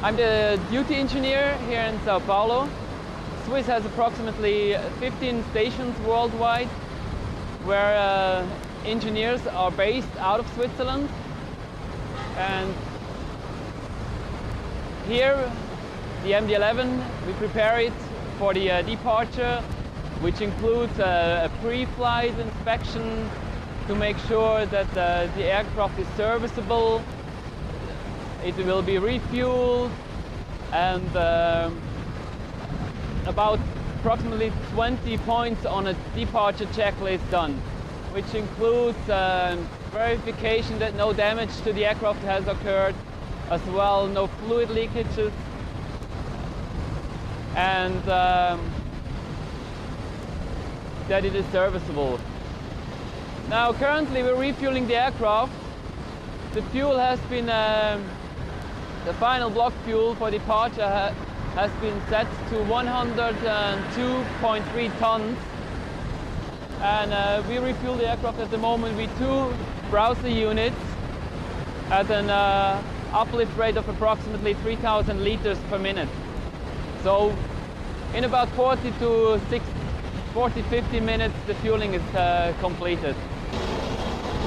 I'm the duty engineer here in SÄO Paulo. Swiss has approximately 15 stations worldwide where engineers are based out of Switzerland. And here, the MD-11, we prepare it for the departure, which includes a pre-flight inspection to make sure that the aircraft is serviceable. It will be refueled, and about approximately 20 points on a departure checklist done, which includes verification that no damage to the aircraft has occurred, as well no fluid leakages, and that it is serviceable. Now currently we're refueling the aircraft. The fuel has been, the final block fuel for departure has been set to 102.3 tons. And we refuel the aircraft at the moment with 2 browser units at an uplift rate of approximately 3,000 liters per minute. So in about 40 to 50 minutes the fueling is completed.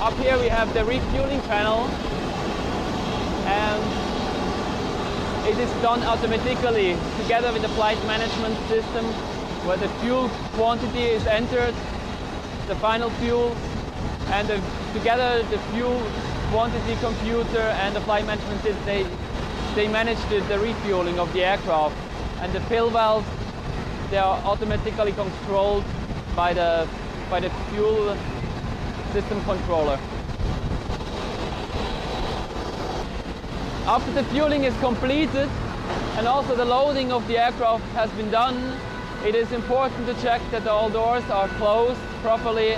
Up here we have the refueling panel, and it is done automatically together with the flight management system, where the fuel quantity is entered, the final fuel, and together the fuel quantity computer and the flight management system, they manage the refueling of the aircraft. And the fill valves, they are automatically controlled by the fuel system controller. After the fueling is completed and also the loading of the aircraft has been done, it is important to check that all doors are closed properly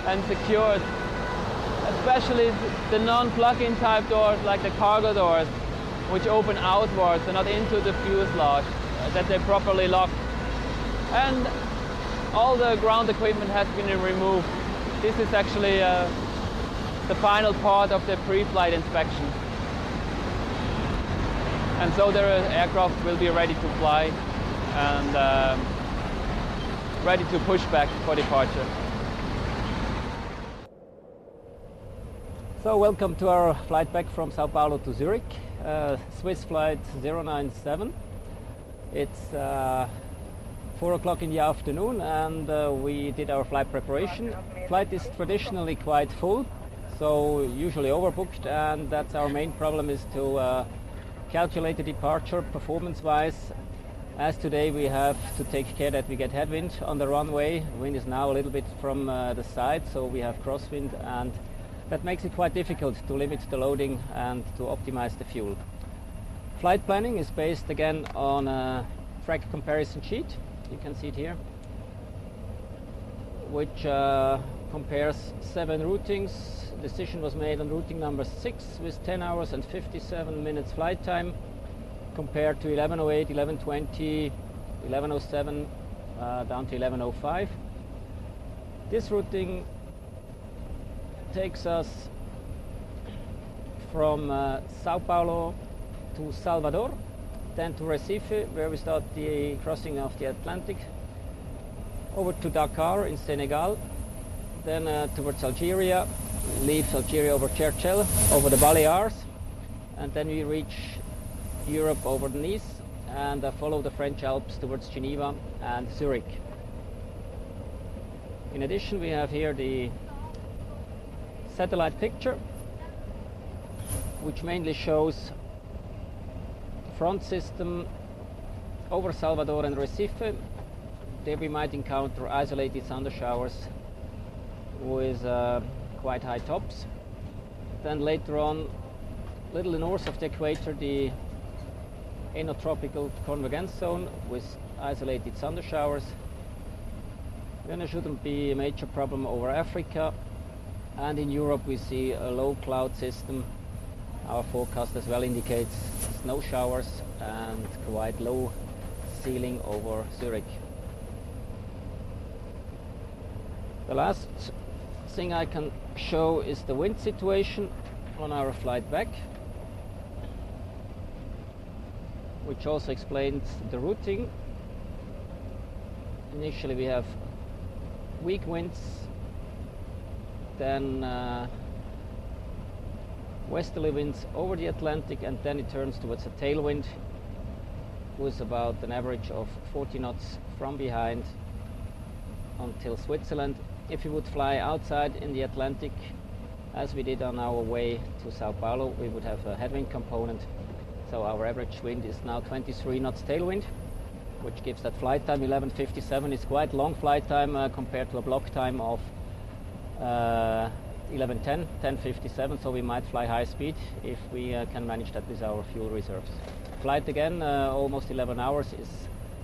and secured, especially the non-plug-in type doors like the cargo doors, which open outwards and not into the fuselage, that they're properly locked. And all the ground equipment has been removed. This is actually the final part of the pre-flight inspection. And so the aircraft will be ready to fly and ready to push back for departure. So welcome to our flight back from Sao Paulo to Zurich, Swiss flight 097. It's 4 o'clock in the afternoon, and we did our flight preparation. Flight is traditionally quite full, so usually overbooked, and that's our main problem, is to calculate the departure performance-wise. As today we have to take care that we get headwind on the runway. The wind is now a little bit from the side, so we have crosswind, and that makes it quite difficult to limit the loading and to optimize the fuel. Flight planning is based again on a track comparison sheet. You can see it here, which compares 7 routings. Decision was made on routing number 6 with 10 hours and 57 minutes flight time, compared to 11:08, 11:20, 11:07 down to 11:05. This routing takes us from Sao Paulo to Salvador, then to Recife, where we start the crossing of the Atlantic, over to Dakar in Senegal, then towards Algeria, leave Algeria over Churchill, over the Balears, and then we reach Europe over Nice and follow the French Alps towards Geneva and Zurich. In addition, we have here the satellite picture, which mainly shows front system over Salvador and Recife. There we might encounter isolated thunder showers with quite high tops. Then later on, a little north of the equator, the enotropical convergence zone with isolated thunder showers. Then there shouldn't be a major problem over Africa. And in Europe we see a low cloud system. Our forecast as well indicates snow showers and quite low ceiling over Zurich. The last thing I can show is the wind situation on our flight back. which also explains the routing. Initially we have weak winds, then westerly winds over the Atlantic, and then it turns towards a tailwind with about an average of 40 knots from behind until Switzerland. If you would fly outside in the Atlantic, as we did on our way to SÄO Paulo, we would have a headwind component. So our average wind is now 23 knots tailwind, which gives that flight time 11:57. It's quite long flight time compared to a block time of 11:10, 10:57. So we might fly high speed if we can manage that with our fuel reserves. Flight again, almost 11 hours, is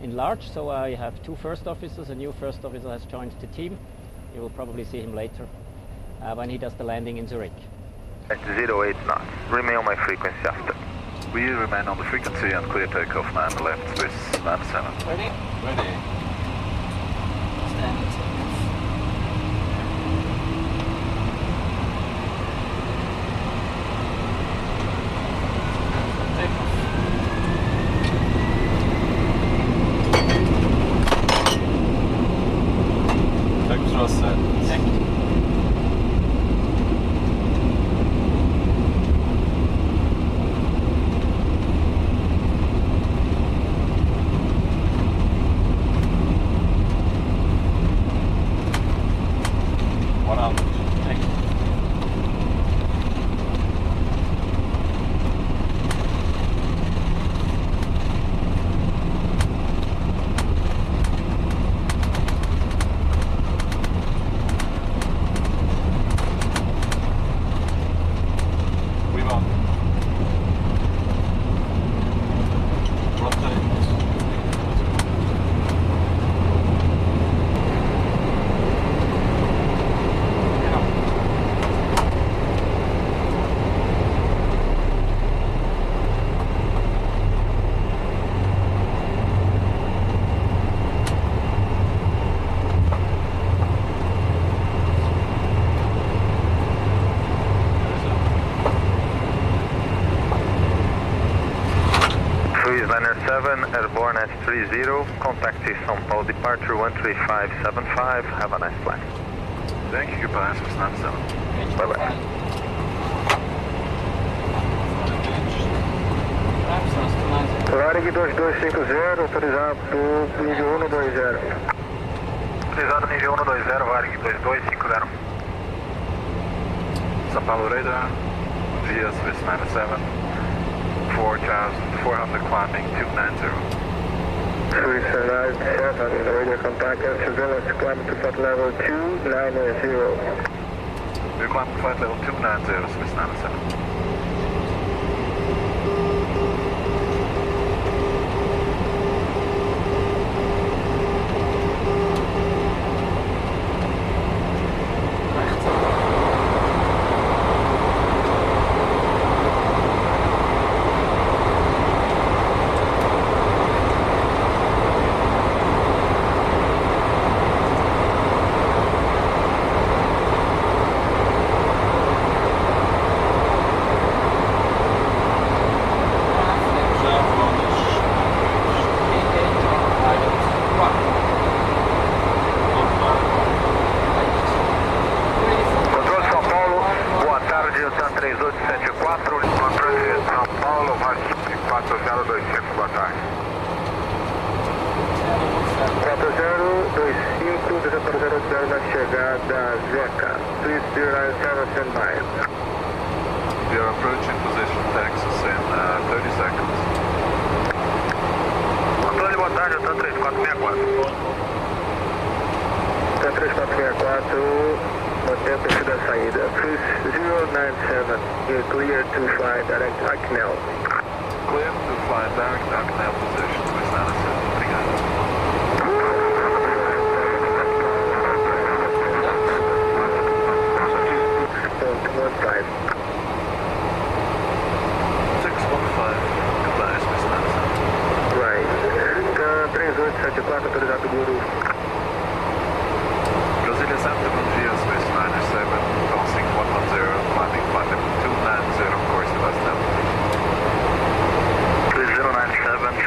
enlarged. So I have two first officers. A new first officer has joined the team. You will probably see him later when he does the landing in Zurich. At 08 knots. Remain on my frequency after. We remain on the frequency and clear takeoff now on the left, Swiss 97. Ready? Ready. Standard takeoff. Takeoff. Take thrust set. Thank you. Airborne S30, contact SÄO Paulo departure 13575. Have a nice flight. Thank you, goodbye, Swiss 97. Bye bye. Varig 2250, autorizado nível 120. Autorizado nível 120, Varig 2250. SÄO Paulo radar, via Swiss 97. 4,400 climbing 290. Swiss 97, radio contact and surveillance, climb to flight level 290. We're climbing flight level 290, Swiss 97. You're approaching position Texas in 30 seconds. Antônio, boa tarde, eu tô 3464. Tá 3464, mantém a perfil da saída. Swiss 097, you're clear to fly direct Acnel. Clear to fly direct Acnel position, Swiss 97. Obrigado. Autorizado Guru. Brasília Center, bom dia, Swiss 97, crossing 110, climbing flight level 290, course to West Delta. Swiss 097,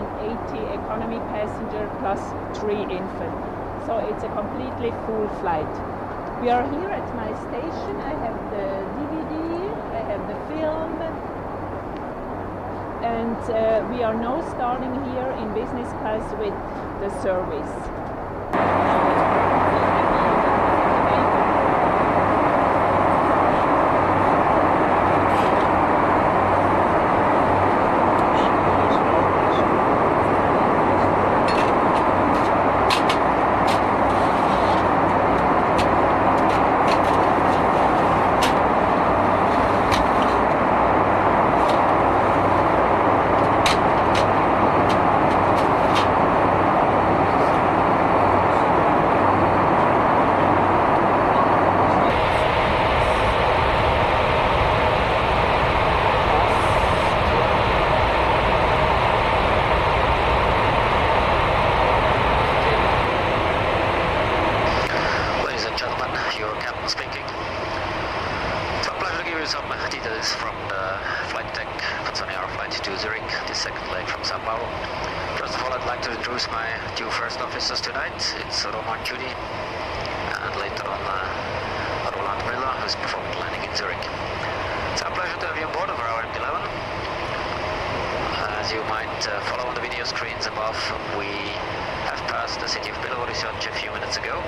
economy passenger plus 3 infant. So it's a completely full flight. We are here at my station. I have the DVD, I have the film, and we are now starting here in business class with the service. Some details from the flight deck concerning our flight to Zurich, the second leg from SÄO PAULO. First of all, I'd like to introduce my two first officers tonight. It's Roman Judy and later on Roland Müller, who's performing the landing in Zurich. It's our pleasure to have you on board of our MD-11. As you might follow on the video screens above, we have passed the city of Belo Horizonte a few minutes ago.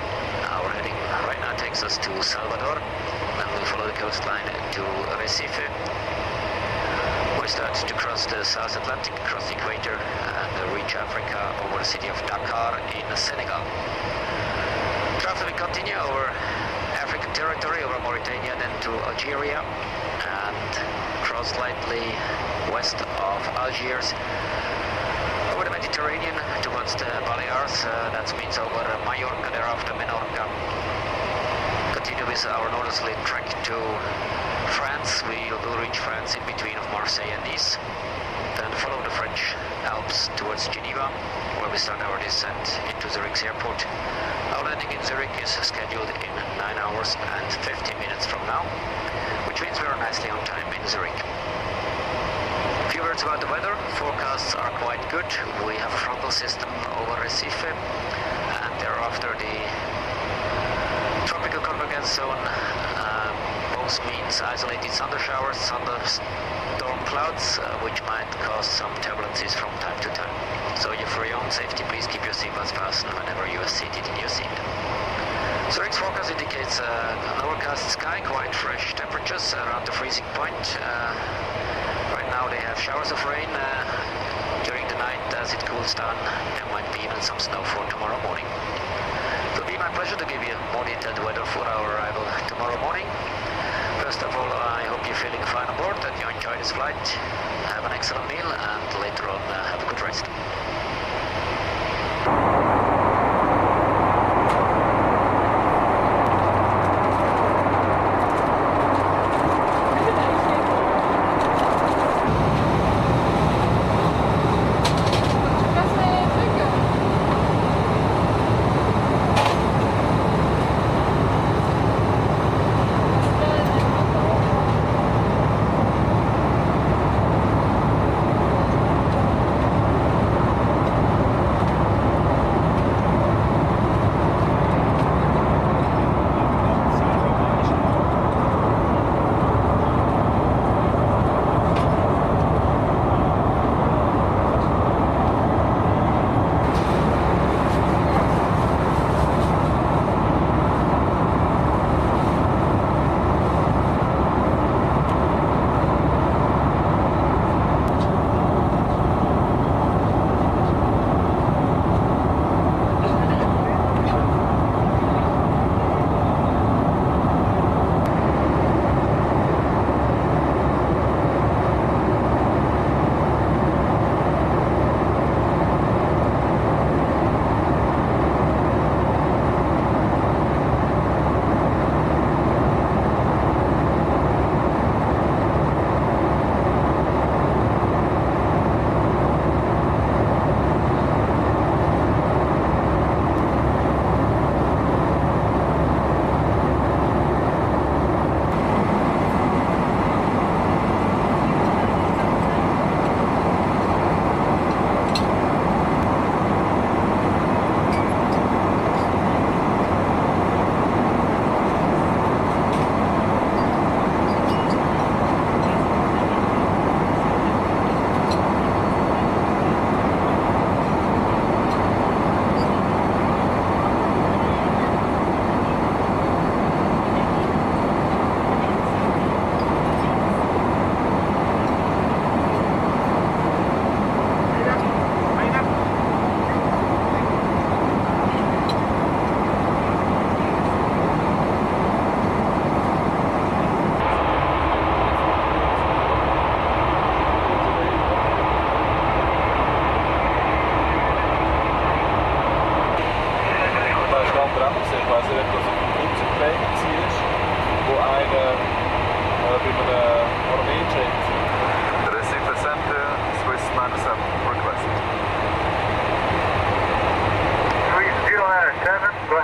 Our heading right now takes us to Salvador. Then we'll follow the coastline to Recife. We start to cross the South Atlantic, cross the equator, and reach Africa over the city of Dakar in Senegal. After we continue over African territory, over Mauritania, then to Algeria, and cross slightly west of Algiers, over the Mediterranean towards the Balears, that means over Mallorca, thereafter Menorca. Continue with our northerly track to France. We will reach France in between of Marseille and Nice. Then follow the French Alps towards Geneva, where we start our descent into Zurich's airport. Our landing in Zurich is scheduled in 9 hours and 15 minutes from now, which means we are nicely on time in Zurich. A few words about the weather. Forecasts are quite good. We have a frontal system over Recife, and thereafter the tropical convergence zone. Both means isolated thunder showers, thunderstorm clouds, which might cause some turbulences from time to time. So for your own safety, please keep your seatbelts fastened whenever you are seated in your seat. Zurich's forecast indicates an overcast sky, quite fresh temperatures around the freezing point. Right now they have showers of rain. During the night, as it cools down, there might be even some snow for tomorrow morning. It will be my pleasure to give you more detailed weather for our arrival tomorrow morning. First of all, I hope you're feeling fine on board, that you enjoy this flight, have an excellent meal, and later on have a good rest.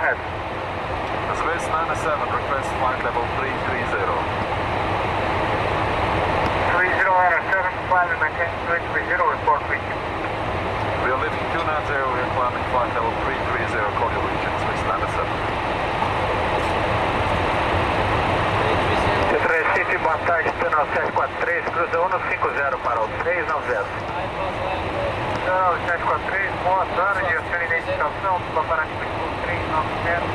ahead. Swiss 97, request flight level 330. 3007, flight and maintain 330, report reach. We are lifting 290, we are climbing flight level 330, cordial region, Swiss 97. Recife, boa tarde, Penal 743, cruza 150 para o 390. Penal 743, boa tarde, acione identificação, paparático 390,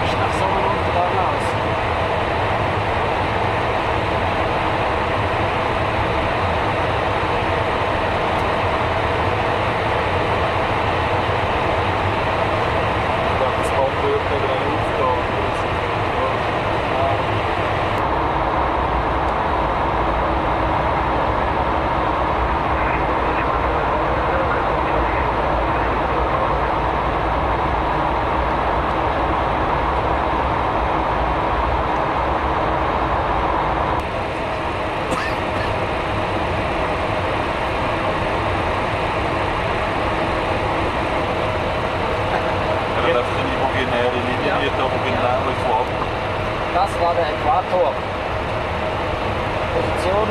Estação não dá mais. Das war der Äquator. Position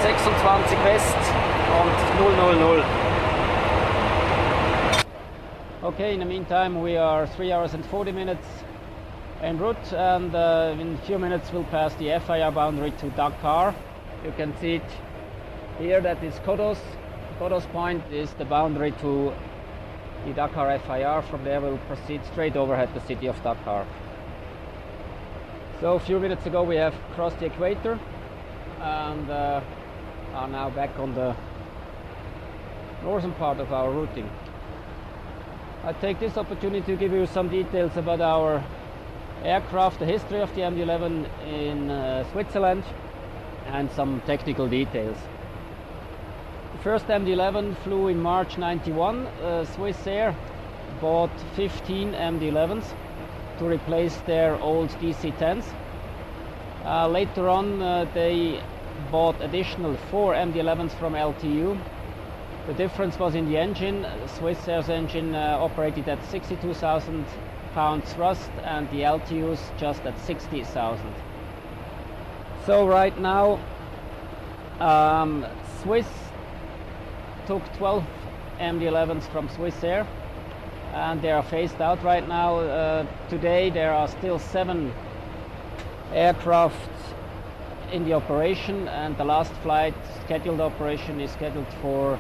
26 West und 000. Okay, in the meantime we are 3 hours and 40 minutes en route, and in a few minutes we'll pass the FIR boundary to Dakar. You can see it here, that is Kodos. Kodos Point is the boundary to the Dakar FIR. From there we'll proceed straight overhead the city of Dakar. So a few minutes ago we have crossed the equator and are now back on the northern part of our routing. I take this opportunity to give you some details about our aircraft, the history of the MD-11 in Switzerland, and some technical details. The first MD-11 flew in March 91. Swissair bought 15 MD-11s to replace their old DC-10s. Later on they bought additional 4 MD-11s from LTU. The difference was in the engine. Swissair's engine operated at 62,000 pounds thrust and the LTU's just at 60,000. So right now Swiss took 12 MD-11s from Swissair and they are phased out right now. Today there are still 7 aircraft in the operation, and the last flight scheduled operation is scheduled for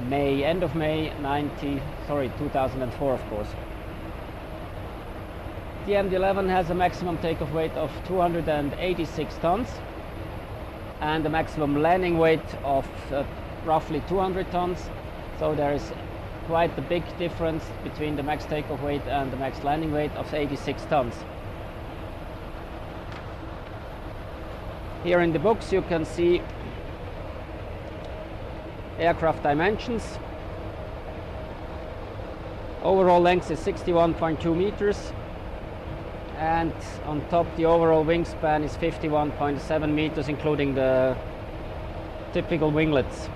May, end of May 2004 of course. The MD-11 has a maximum takeoff weight of 286 tons and a maximum landing weight of roughly 200 tons. So there is quite a big difference between the max takeoff weight and the max landing weight of 86 tons. Here in the books you can see aircraft dimensions. Overall length is 61.2 meters and on top the overall wingspan is 51.7 meters, including the typical winglets.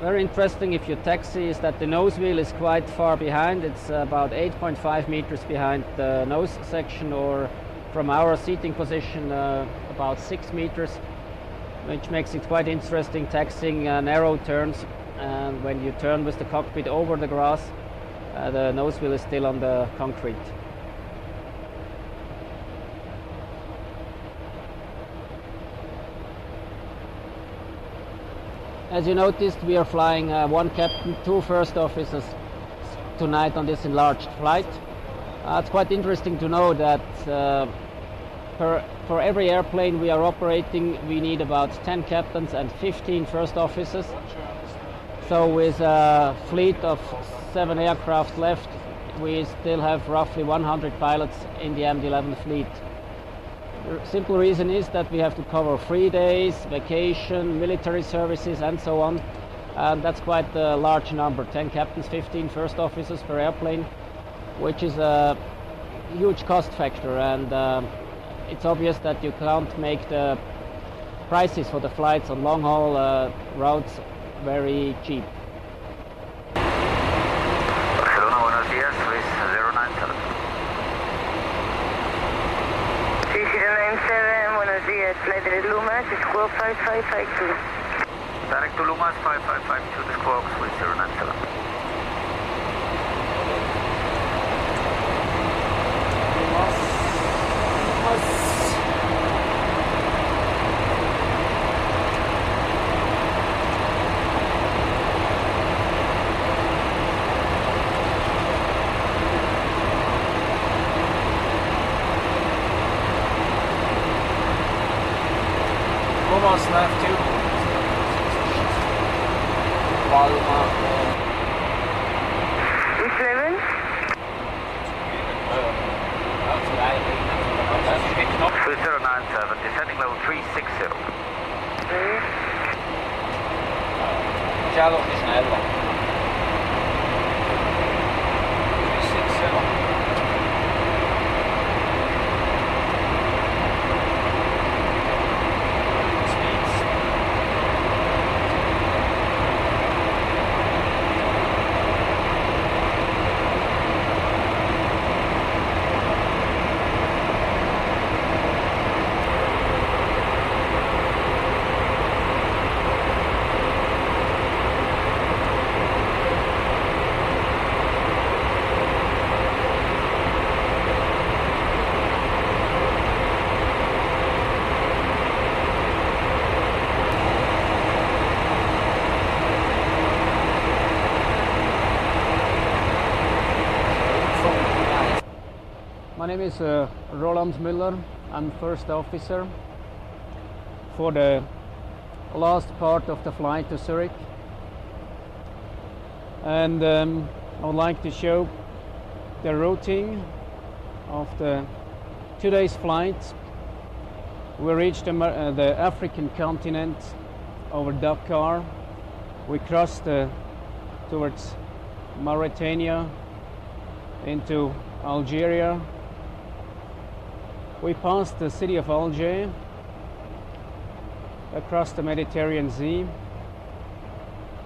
Very interesting if you taxi is that the nose wheel is quite far behind. It's about 8.5 meters behind the nose section, or from our seating position about 6 meters, which makes it quite interesting taxiing narrow turns, and when you turn with the cockpit over the grass, the nose wheel is still on the concrete. As you noticed, we are flying one captain, 2 first officers tonight on this enlarged flight. It's quite interesting to know that for every airplane we are operating, we need about 10 captains and 15 first officers. So with a fleet of 7 aircraft left, we still have roughly 100 pilots in the MD-11 fleet. The simple reason is that we have to cover free days, vacation, military services and so on. And that's quite a large number, 10 captains, 15 first officers per airplane, which is a huge cost factor, and it's obvious that you can't make the prices for the flights on long haul routes very cheap. Barcelona, buenos días, Swiss 097. Swiss 097, buenos días, flight direct Lumas, squawk 5552. Direct to Lumas 5552, the squawk, Swiss 097. Almost left too. Palma. Swiss 11? Swiss 097, descending level 360. Ja, nog niet sneller. 360. My name is Roland Müller. I'm first officer for the last part of the flight to Zurich, and I would like to show the routing of the today's flight. We reached the African continent over Dakar. We crossed towards Mauritania into Algeria. We passed the city of Alger, across the Mediterranean Sea,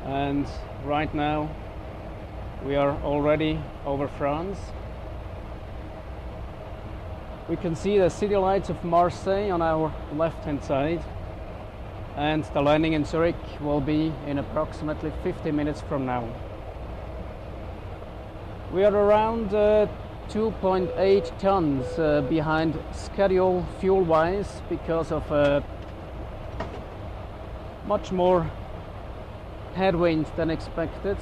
and right now we are already over France. We can see the city lights of Marseille on our left hand side, and the landing in Zurich will be in approximately 50 minutes from now. We are around 2.8 tons behind schedule fuel-wise because of much more headwind than expected.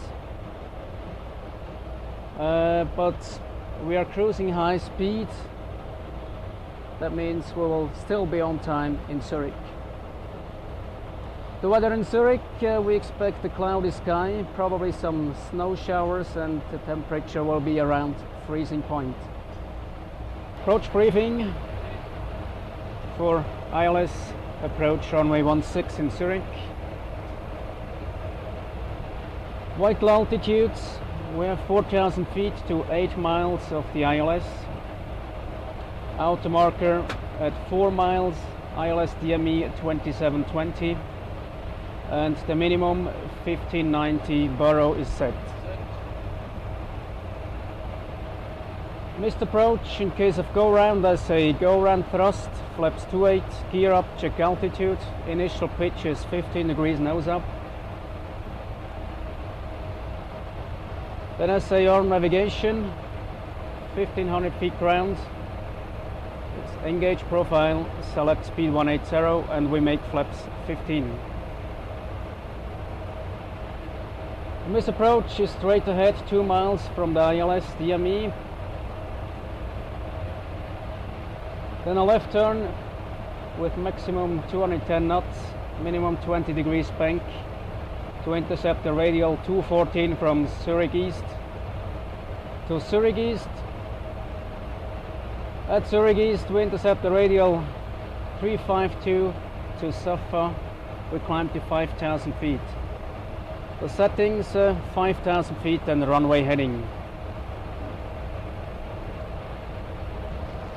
But we are cruising high speed. That means we will still be on time in Zurich. The weather in Zurich, we expect a cloudy sky, probably some snow showers, and the temperature will be around freezing point. Approach briefing for ILS approach runway 16 in Zurich. Vital altitudes, we have 4,000 feet to 8 miles of the ILS. Auto marker at 4 miles, ILS DME at 2720, and the minimum 1590 borough is set. Missed approach in case of go round, as a go round thrust, flaps 28, gear up, check altitude, initial pitch is 15 degrees nose up. Then as a arm navigation, 1500 feet ground, it's engage profile, select speed 180, and we make flaps 15. Miss approach is straight ahead 2 miles from the ILS DME. Then a left turn with maximum 210 knots, minimum 20 degrees bank to intercept the radial 214 from Zurich East to Zurich East. At Zurich East we intercept the radial 352 to Safa. We climb to 5,000 feet. The settings 5,000 feet and runway heading.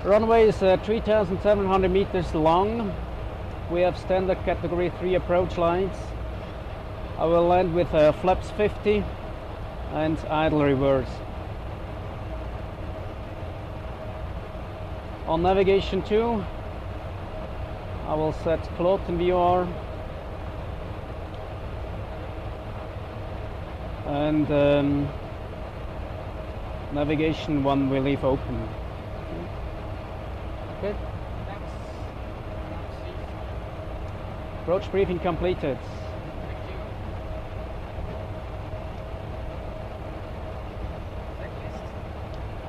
Runway is 3,700 meters long. We have standard category 3 approach lines. I will land with flaps 50 and idle reverse. On navigation 2, I will set float and VOR, and navigation 1 will leave open. Good. Thanks. Approach briefing completed.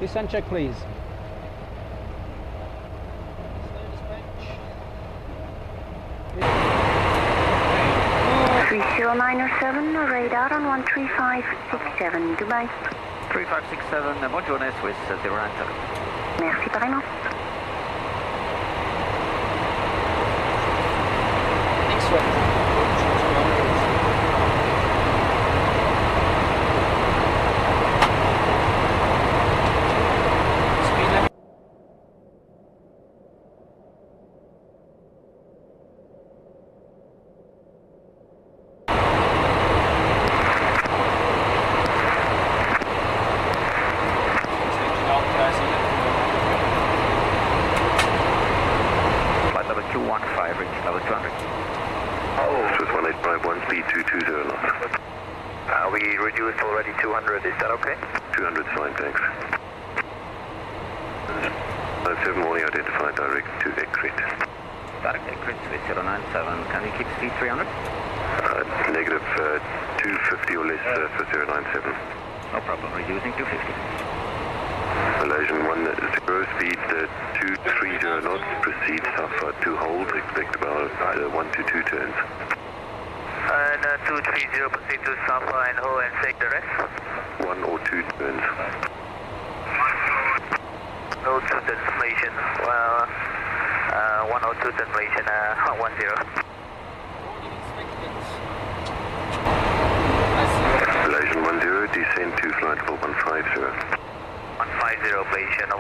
Descent check, please. Swiss 0907, radar on 13567. Goodbye. 3567, bonjour, Swiss 097. Merci pareillement. Flight level 215, reach level 200. Swiss 1851, speed 220 knots. We reduced already 200, is that okay? 200 fine, thanks. 57 warning identified, direct to exit. Direct exit, Swiss 097, can we keep speed 300? Negative 250 or less for 097. No problem, reducing 250. Malaysian 10, speed 230 knots, proceed southward to hold, expect about 1 to 2 turns. And 230, proceed to Safa and Ho and take the rest. 1 or 2 turns. No 2 translation, well, 1 or 2 translation, 10. Malaysian 10, descend to flight level 150. 150, Malaysian 10.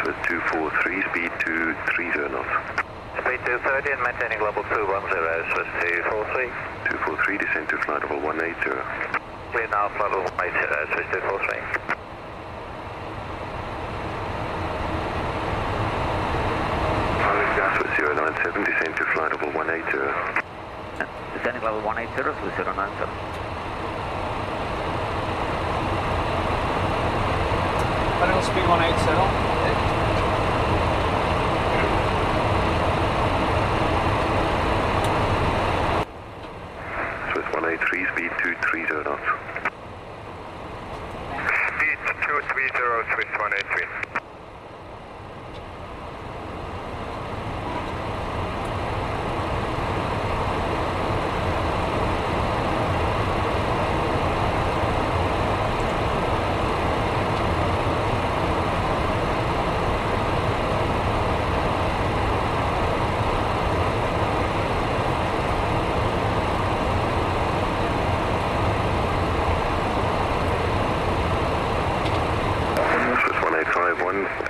Swiss 243, speed 230 knots. Speed 230 and maintaining level 210, Swiss 243. 243, descend to flight level 180. Clear now, flight level 180, Swiss 243. Swiss 097, descend to flight level 180. Descending level 180, Swiss 097. Final speed 180. Swiss 183, speed 230 knots. Speed 230, Swiss 183.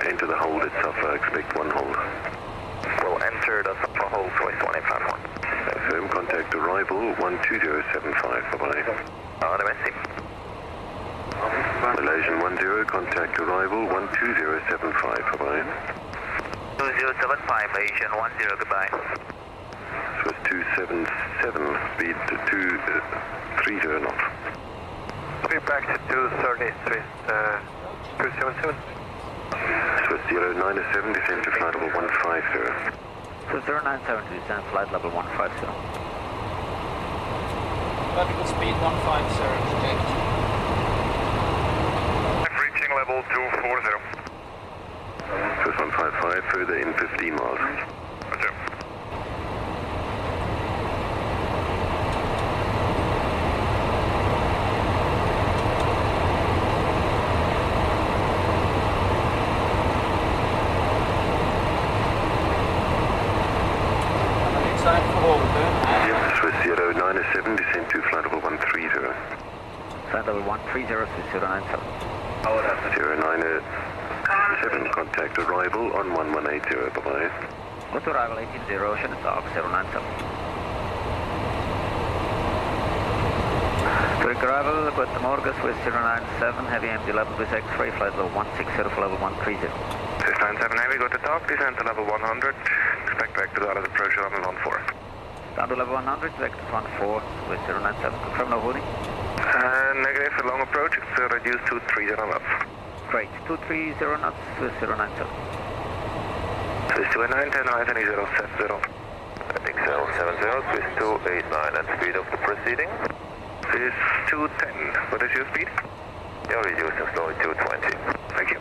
Enter the hold itself, expect 1 hold. We'll enter the Safa hold, Swiss 1851. Firm contact arrival 12075, bye-bye. Malaysian 10, contact arrival 12075, bye-bye. 2075, Malaysian 10, goodbye. Swiss 277, speed 230 knots. Speed back to 230, Swiss 277. Swiss 097, descend to flight level 150. Swiss 097 to descend flight level 150. Vertical speed 150, eject. Reaching level 240. Swiss 155, further in 15 miles. Roger. Swiss 097, descend to flight level 130. Flight level 130, Swiss 097. 097, contact arrival on 1180, bye-bye. Go to arrival 180, ocean stop 097. Zurich arrival, Guten Morgen, Swiss 097, heavy MD-11 with X-ray, flight level 160 for level 130. Swiss 97 Heavy, go to top, descend to level 100. Expect back to Dallas approach runway 14. Down to level 100, vector 14, Swiss 097, confirm no holding. Negative, a long approach, it's reduced to 30 knots. Great, 230 knots, Swiss 097. Swiss 289, 10 right, heading 070. Heading 070, Swiss 289, and speed of the proceeding? Swiss 210, what is your speed? You're reducing slowly 220. Thank you.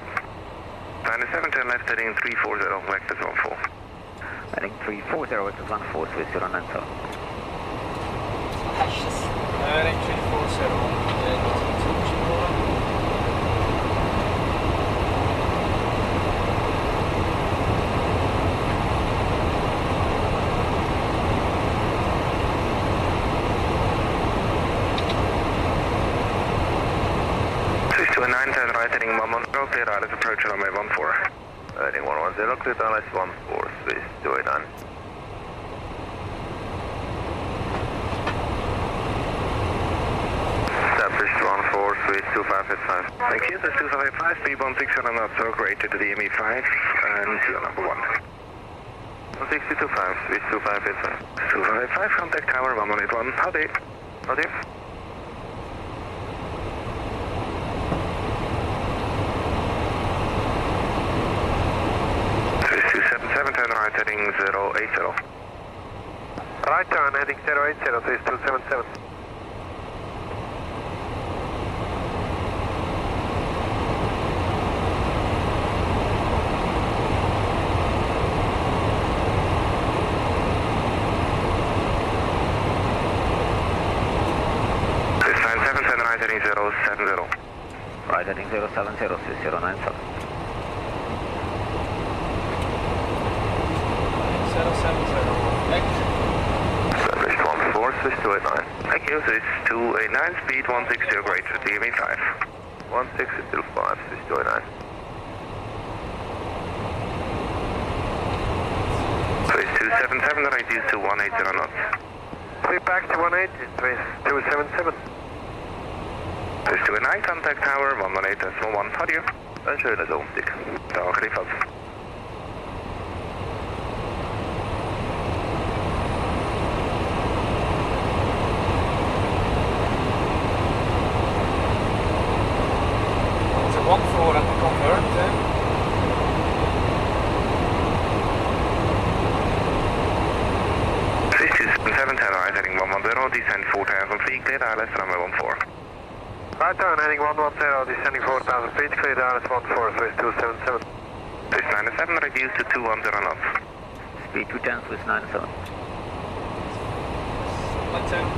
9710 left, heading 340, vector 14. Heading 340, vector 14, Swiss 097. Heading 340, heading 110, clear Dallas approach runway 14. Heading 110, clear Dallas 14, Swiss 289. Established 14, Swiss 2585. Thank you, that's 2585, speed 160 knots, so great to the ME5 and seal number 1. 16025, Swiss 2585. 2585, contact tower 181, howdy. Howdy. Right heading 080. Right turn heading 080, Swiss 277. Swiss 977, right heading 070. Right heading 070, Swiss 097. 070. Established 14, Swiss 289. Thank you, Swiss 289, speed 160, great to the ME5. 16025, Swiss 289. Swiss 277, reduced to 180 knots. Sweep back to 180, Swiss 277. Swiss 289, contact tower 118.1, how do you? En schönes Umstieg. Dag, Riefas. Four and convert. Swiss 277, right heading 110, descend 4000 feet, clear Dallas, runway 14. Right turn heading 110, descending 4000 feet, clear Dallas 14, Swiss 277. Swiss 97, reduced to 210 knots. Speed 210, Swiss 97. Attempt.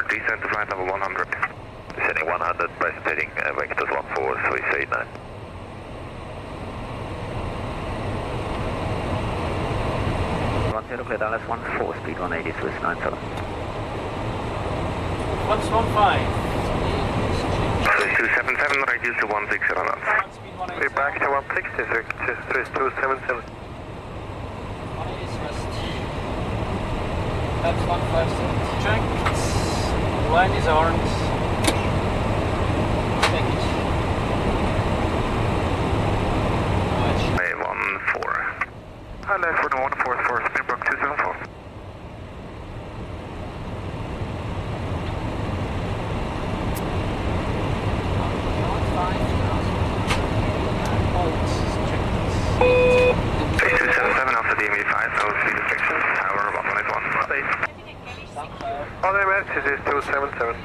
Descend to flight level 100. Descending 100, press heading vector 14, Swiss 89. Clear Dallas 14, speed 180, Swiss 97. 115. Swiss 277, reduced to 160 knots. Sweep back to 160, Swiss 277. 180 rest. That's 157. Checked. Line is armed. Take it. May 14. High left for the 144, Springbok 274. Swiss 277 after the ME5, no speed restrictions, tower 181. Safe. Other emergencies is 277.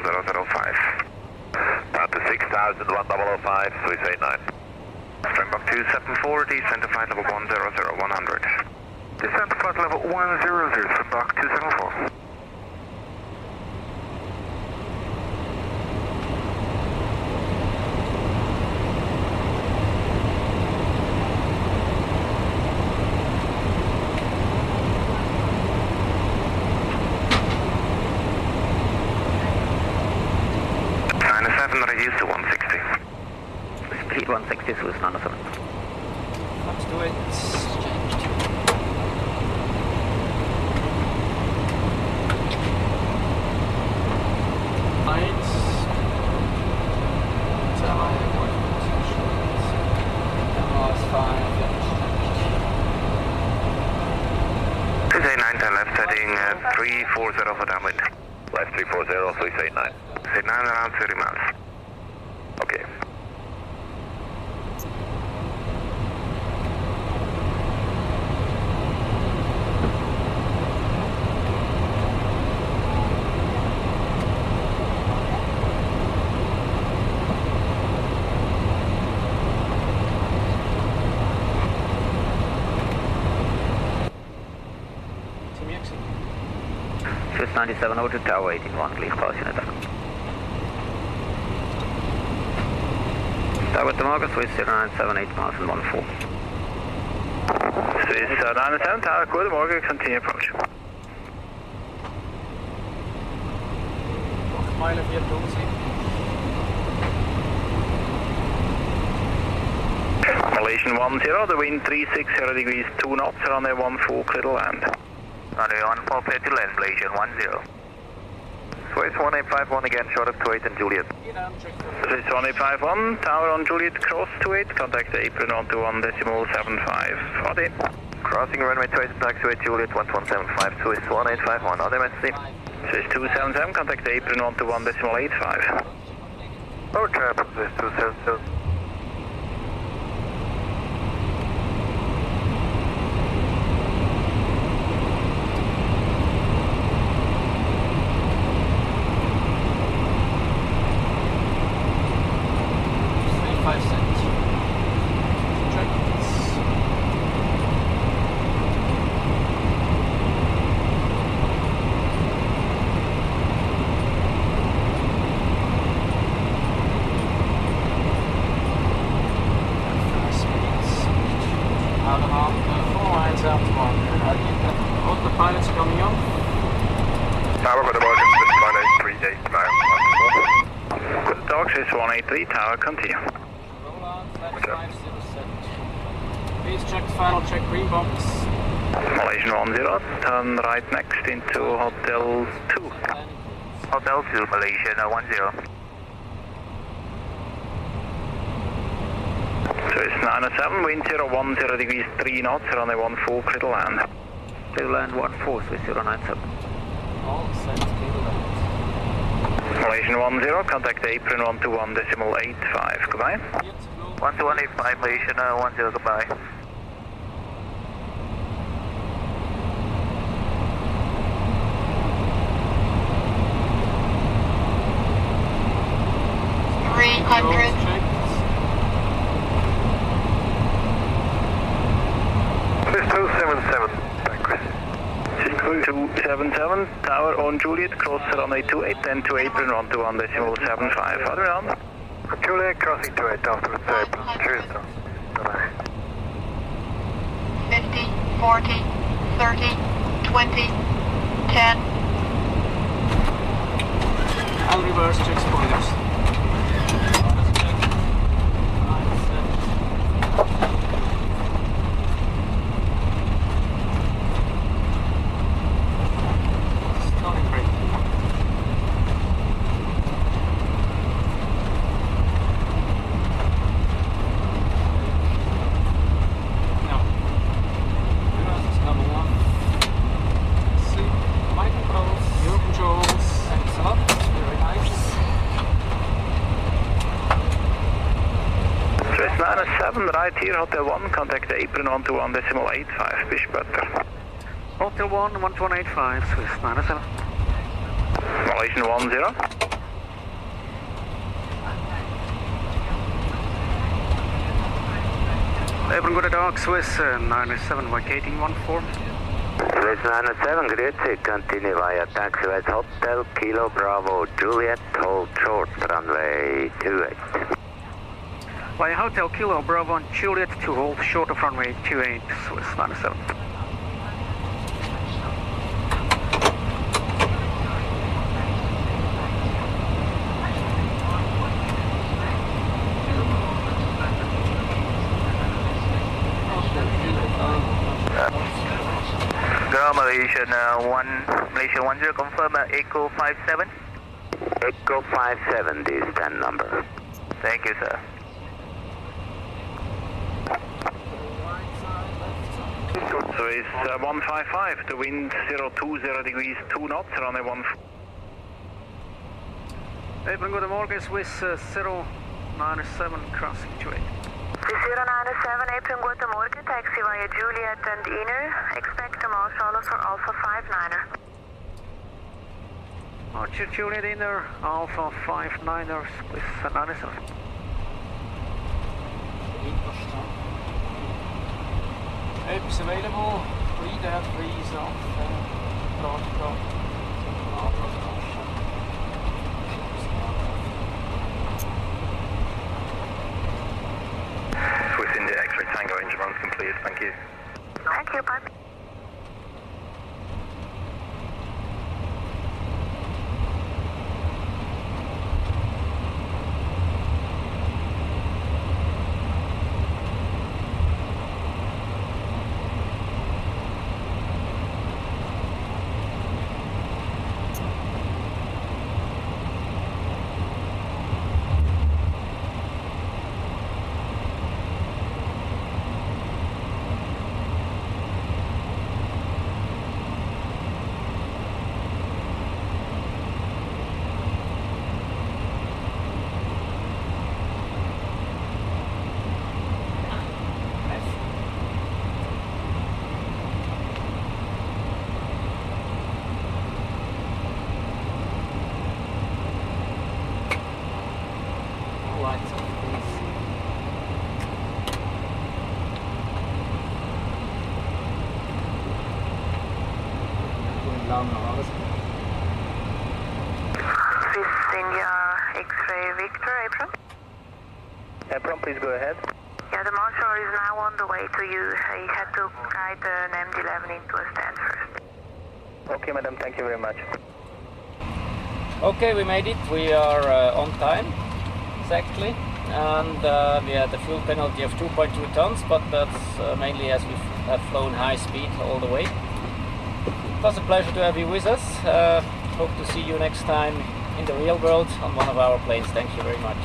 1005. Down to 6000, 1005, Swiss 89. Springbok 274, descend to flight level 100, 100. Descend to flight level 100, Springbok 274. Reduce to 160. Speed 160, Swiss 97. Let's do it. Lights. Swiss 89 to left heading 340 for downwind. Left 340, Swiss 89. Swiss 89 around 30 miles. Okay. Swiss 97 over to Tower 181, leave close unit. Tower to Marcus, Swiss 0978 miles and 14. Swiss 97, Tower, good morning, continue approach. Mile via Dulce. Malaysian 10, the wind 360 degrees 2 knots, runway 14 clear to land. Runway 14 clear to land, Malaysian 10. Swiss 1851 again, short of 28 and Juliet. Swiss 1851, Tower on Juliet, cross 28, contact apron onto 1.75. Ade. Crossing runway 28, taxiway Juliet 1175, Swiss 1851, Ade, Messi. Swiss 277, contact apron onto 1.85. Okay, Swiss 277. Autopilot's coming up. Tower, good morning, Swiss 183, days tomorrow. Good talk, Swiss 183, Tower, continue. Roll on, flight 507. Please check the final check green box. Malaysian 10, turn right next into Hotel 2. Hotel 2, Malaysian 10. Swiss 907, wind 010 degrees 3 knots, runway 14 clear to land. Clear to land 14, Swiss 097. All set, clear to land. Malaysian 10, contact apron 121.85, goodbye. 12185, Malaysian 10, goodbye. Swiss 277, back with. Swiss 277, Tower on Juliet, cross runway 28, then to apron 121.75. Other on. Juliet crossing 28 afterwards, apron. Cheers. Bye-bye. 50, 40, 30, 20, 10. I'll reverse, check spoilers. Right here, Hotel 1, contact the apron 121.85, Bishbutter. Hotel 1, 12185, Swiss 97. Malaysian 10. April good dog, Swiss 97 vacating 14. Swiss 97, grüezi, continue via taxiway Hotel Kilo Bravo Juliet, hold short, runway 28. Via Hotel Kilo Bravo and Juliet to hold short of runway 28, Swiss 97. Malaysian 10, confirm Echo 57. Echo 57, this 10 number. Thank you, sir. So it's 155, the wind 020 degrees 2 knots, runway 1. April good morning, Swiss 097 crossing 28. 097, April guten Morgen, taxi via Juliet and Inner, expect a marshal for Alpha 59er. Archer Juliet Inner, Alpha 59er, Swiss 97. Apes available, breathe out, breathe off, protocol. Swiss India X-ray Tango engine runs complete, thank you. Thank you, bye. Swiss India X-ray Victor, April. April, please go ahead. Yeah, the marshal is now on the way to you. He had to guide an MD-11 into a stand first. Okay, madam, thank you very much. Okay, we made it. We are on time, exactly. And we had a fuel penalty of 2.2 tons, but that's mainly as we have flown high speed all the way. It was a pleasure to have you with us. Hope to see you next time in the real world on one of our planes. Thank you very much.